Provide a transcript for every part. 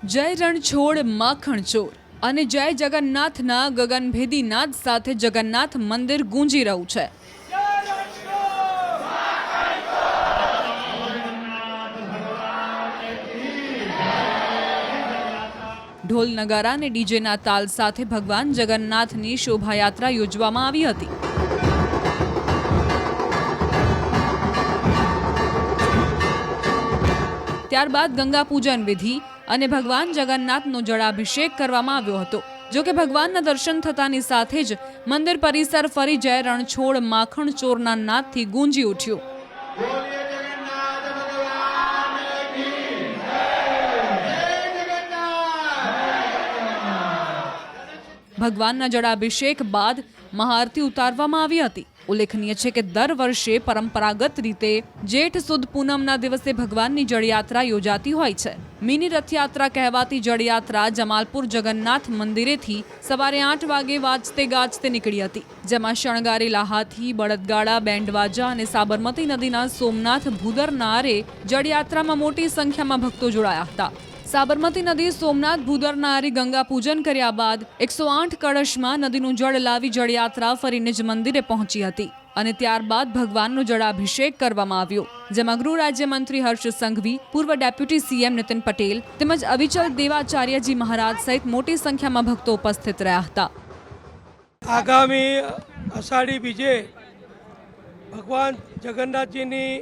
જય રણછોડ માખણ ચોર અને જય જગન્નાથના ગગનભેદી નાદ સાથે જગન્નાથ મંદિર ગૂંજી રહ્યું છે। ઢોલ નગારા અને ડીજેના તાલ સાથે ભગવાન જગન્નાથની શોભાયાત્રા યોજવામાં આવી હતી। ત્યારબાદ ગંગા પૂજન વિધિ અને ભગવાન જગન્નાથનો જળાભિષેક કરવામાં આવ્યો હતો। જો કે ભગવાનના દર્શન થતાની સાથે જ મંદિર પરિસર ફરી જય રણછોડ માખણ ચોરના નાદથી ગૂંજી ઉઠ્યું। ભગવાનના જળાભિષેક બાદ મહાઆરતી ઉતારવામાં આવી હતી। ઉલ્લેખનીય છે કે દર વર્ષે પરંપરાગત રીતે જેઠ સુદ પૂનમના દિવસે ભગવાનની જળયાત્રા યોજાતી હોય છે। મિની રથયાત્રા કહેવાતી જળયાત્રા જમાલપુર જગન્નાથ મંદિરેથી સવારે 8 વાગે વાજતે ગાજતે નીકળી હતી, જેમાં શણગારેલા હાથી, બળદગાડા, બેન્ડવાજા અને સાબરમતી નદીના સોમનાથ ભૂદરના આરે જળયાત્રામાં મોટી સંખ્યામાં ભક્તો જોડાયા હતા। સાબરમતી નદી સોમનાથ ભૂદરનારી ગંગા પૂજન કર્યા બાદ 108 કળશમાં નદીનું જળ લાવી જળયાત્રા ફરીને જ મંદિરે પહોંચી હતી અને ત્યારબાદ ભગવાનનો જળાભિષેક કરવામાં આવ્યો, જેમાં ગૃહ રાજ્યમંત્રી હર્ષ સંઘવી, પૂર્વ ડેપ્યુટી સીએમ નીતિન પટેલ તેમજ અવિચલ દેવાચાર્યજી મહારાજ સહિત મોટી સંખ્યામાં ભક્તો ઉપસ્થિત રહ્યા હતા। આગામી અષાઢી બીજે ભગવાન જગન્નાથજીની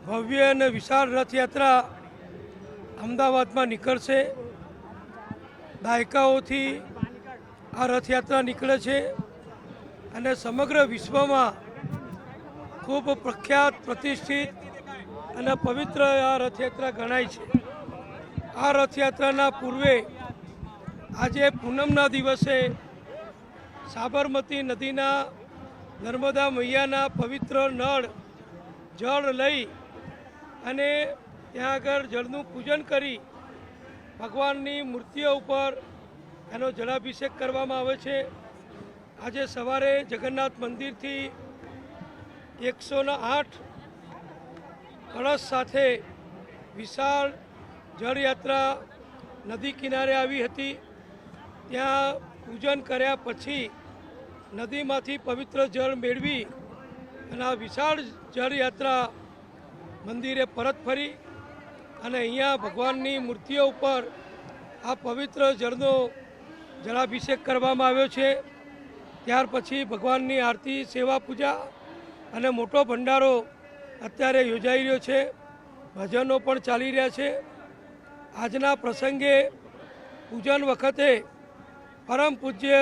ભવ્ય અને વિશાળ રથયાત્રા અમદાવાદમાં નીકળશે। દાયકાઓથી આ રથયાત્રા નીકળે છે અને સમગ્ર વિશ્વમાં ખૂબ પ્રખ્યાત, પ્રતિષ્ઠિત અને પવિત્ર આ રથયાત્રા ગણાય છે। આ રથયાત્રાના પૂર્વે આજે પૂનમના દિવસે સાબરમતી નદીના નર્મદા મૈયાના પવિત્ર નળ જળ લઈ અને ત્યાં આગળ જળનું પૂજન કરી ભગવાનની મૂર્તિઓ ઉપર એનો જળાભિષેક કરવામાં આવે છે। આજે સવારે જગન્નાથ મંદિરથી 108 કળશ સાથે વિશાળ જળયાત્રા નદી કિનારે આવી હતી। ત્યાં પૂજન કર્યા પછી નદીમાંથી પવિત્ર જળ મેળવી અને આ વિશાળ જળયાત્રા મંદિરે પરત ફરી અને અહીંયા ભગવાનની મૂર્તિઓ ઉપર આ પવિત્ર જળનો જળાભિષેક કરવામાં આવ્યો છે। ત્યાર પછી ભગવાનની આરતી, સેવા, પૂજા અને મોટો ભંડારો અત્યારે યોજાઈ રહ્યો છે। ભજનો પણ ચાલી રહ્યા છે। આજના પ્રસંગે પૂજન વખતે પરમ પૂજ્ય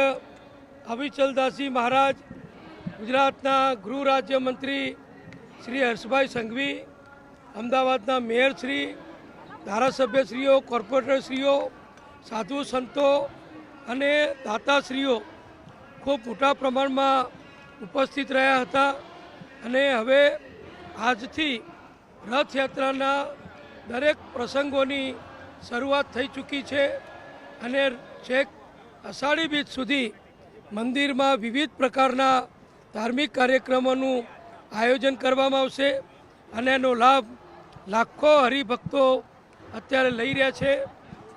અવિચલદાસજી મહારાજ, ગુજરાતના ગૃહ રાજ્યમંત્રી શ્રી હર્ષભાઈ સંઘવી, અમદાવાદના મેયરશ્રી, ધારાસભ્યશ્રીઓ, કોર્પોરેટરશ્રીઓ, સાધુ સંતો અને દાતાશ્રીઓ ખૂબ મોટા પ્રમાણમાં ઉપસ્થિત રહ્યા હતા અને હવે આજથી રથયાત્રાના દરેક પ્રસંગોની શરૂઆત થઈ ચૂકી છે અને છેક અષાઢી બીજ સુધી મંદિરમાં વિવિધ પ્રકારના ધાર્મિક કાર્યક્રમોનું આયોજન કરવામાં આવશે અને એનો લાભ લાખો હરિભક્તો અત્યારે લઈ રહ્યા છે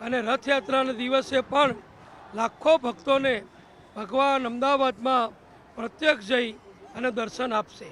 અને રથયાત્રાના દિવસે પણ લાખો ભક્તોને ભગવાન અમદાવાદમાં પ્રત્યક્ષ જઈ અને દર્શન આપશે।